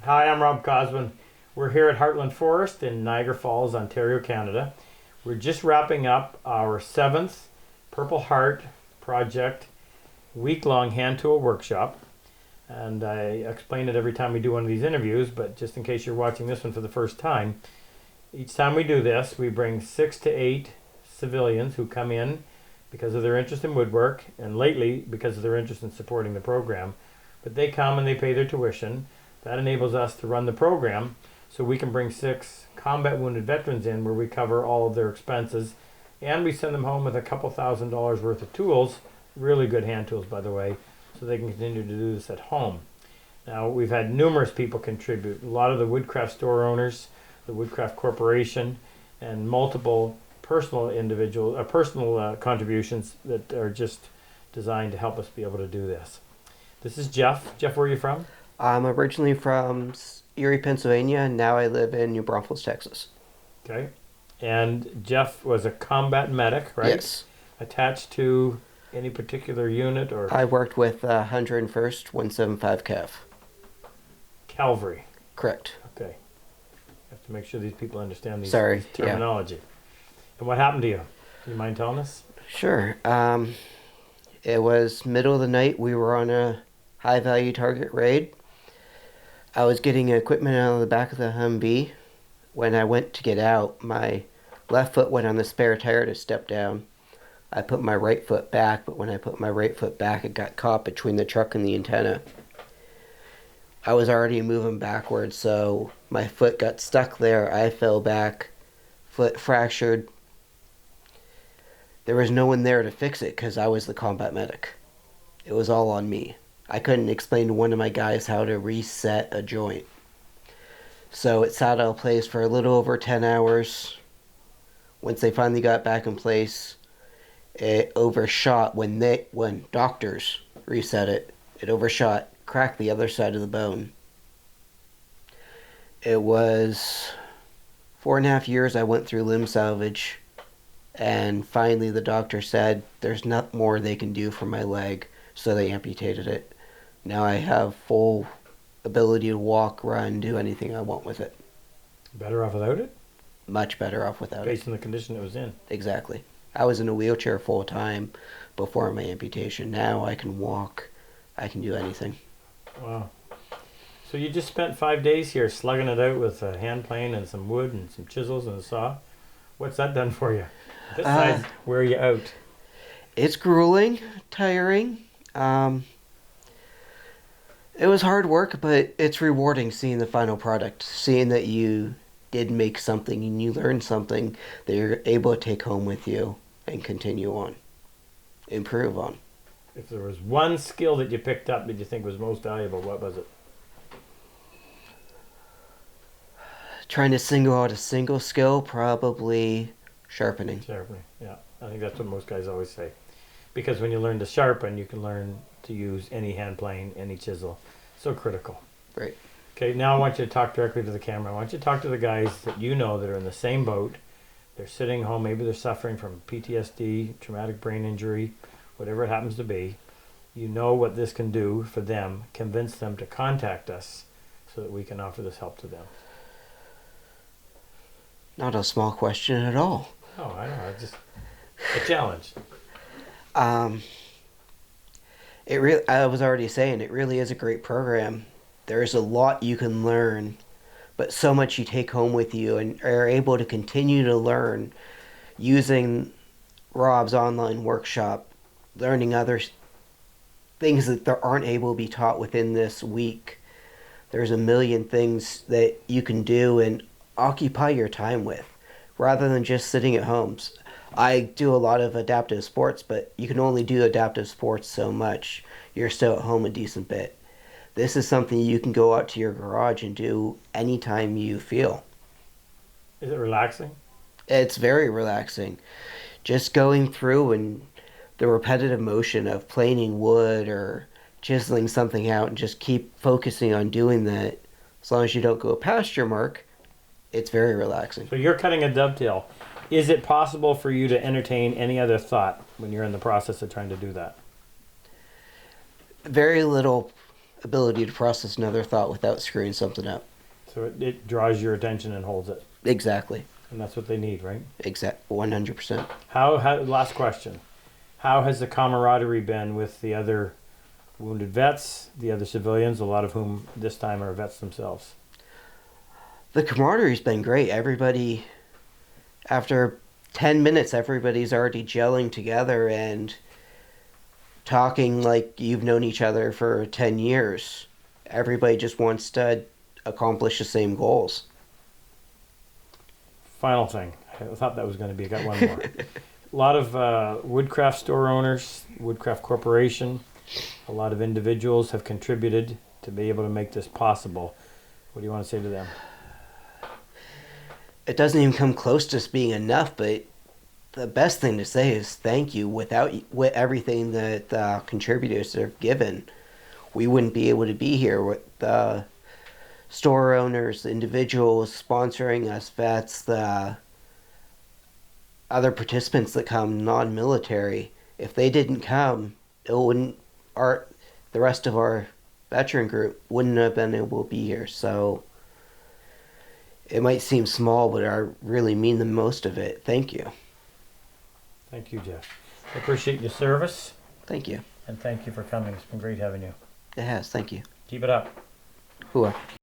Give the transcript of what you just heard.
Hi, I'm Rob Cosman. We're here at Heartland Forest in Niagara Falls, Ontario, Canada. We're just wrapping up our 7th Purple Heart Project week-long hand tool workshop. And I explain it every time we do one of these interviews, but just in case you're watching this one for the first time, each time we do this, we bring 6 to 8 civilians who come in because of their interest in woodwork, and lately because of their interest in supporting the program. But they come and they pay their tuition. That enables us to run the program so we can bring 6 combat wounded veterans in where we cover all of their expenses, and we send them home with a couple $1,000s worth of tools, really good hand tools by the way, so they can continue to do this at home. Now, we've had numerous people contribute, a lot of the Woodcraft store owners, the Woodcraft Corporation, and multiple personal contributions that are just designed to help us be able to do this. This is Jeff. Jeff, where are you from? I'm originally from Erie, Pennsylvania, and now I live in New Braunfels, Texas. Okay. And Jeff was a combat medic, right? Yes. Attached to any particular unit or I worked with 101st 175 Cav. cavalry? Correct. Okay. Have to make sure these people understand these Yeah. terminology. And what happened to you? You mind telling us? Sure. It was middle of the night. We were on a high-value target raid. I was getting equipment out of the back of the Humvee. When I went to get out, my left foot went on the spare tire to step down. I put my right foot back, but when I put my right foot back, it got caught between the truck and the antenna. I was already moving backwards, so my foot got stuck there. I fell back, foot fractured. There was no one there to fix it because I was the combat medic. It was all on me. I couldn't explain to one of my guys how to reset a joint. So it sat out of place for a little over 10 hours. Once they finally got back in place, it overshot when doctors reset it. It overshot, cracked the other side of the bone. It was 4.5 years I went through limb salvage, and finally the doctor said there's not more they can do for my leg, so they amputated it. Now I have full ability to walk, run, do anything I want with it. Better off without it? Much better off without it. Based on the condition it was in. Exactly. I was in a wheelchair full time before my amputation. Now I can walk. I can do anything. Wow. So you just spent 5 days here slugging it out with a hand plane and some wood and some chisels and a saw. What's that done for you? This side, where are you out? It's grueling, tiring. It was hard work, but it's rewarding seeing the final product. Seeing that you did make something and you learned something that you're able to take home with you and continue on. Improve on. If there was one skill that you picked up that you think was most valuable, what was it? Trying to single out a single skill, probably sharpening. Sharpening, yeah. I think that's what most guys always say. Because when you learn to sharpen, you can learn to use any hand plane, any chisel. So critical. Right. Okay, now I want you to talk directly to the camera. I want you to talk to the guys that you know that are in the same boat. They're sitting home, maybe they're suffering from PTSD, traumatic brain injury, whatever it happens to be. You know what this can do for them. Convince them to contact us so that we can offer this help to them. Not a small question at all. Oh, I know. It's just a challenge. I was already saying, it really is a great program. There's a lot you can learn, but so much you take home with you and are able to continue to learn using Rob's online workshop, learning other things that there aren't able to be taught within this week. There's a million things that you can do and occupy your time with, rather than just sitting at home. I do a lot of adaptive sports, but you can only do adaptive sports so much. You're still at home a decent bit. This is something you can go out to your garage and do anytime you feel. Is it relaxing? It's very relaxing. Just going through and the repetitive motion of planing wood or chiseling something out and just keep focusing on doing that. As long as you don't go past your mark, it's very relaxing. So you're cutting a dovetail. Is it possible for you to entertain any other thought when you're in the process of trying to do that? Very little ability to process another thought without screwing something up. So it draws your attention and holds it. Exactly. And that's what they need, right? 100%. Last question. How has the camaraderie been with the other wounded vets, the other civilians, a lot of whom this time are vets themselves? The camaraderie's been great. Everybody, after 10 minutes, everybody's already gelling together and talking like you've known each other for 10 years. Everybody just wants to accomplish the same goals. Final thing. I thought that was going to be, I got one more. A lot of woodcraft store owners, Woodcraft Corporation, a lot of individuals have contributed to be able to make this possible. What do you want to say to them? It doesn't even come close to being enough, but the best thing to say is thank you. With everything that the contributors have given, we wouldn't be able to be here. With the store owners, the individuals sponsoring us, vets, the other participants that come non-military, if they didn't come, it wouldn't, the rest of our veteran group wouldn't have been able to be here. So it might seem small, but I really mean the most of it. Thank you. Thank you, Jeff. I appreciate your service. Thank you. And thank you for coming. It's been great having you. It has. Thank you. Keep it up. Hua.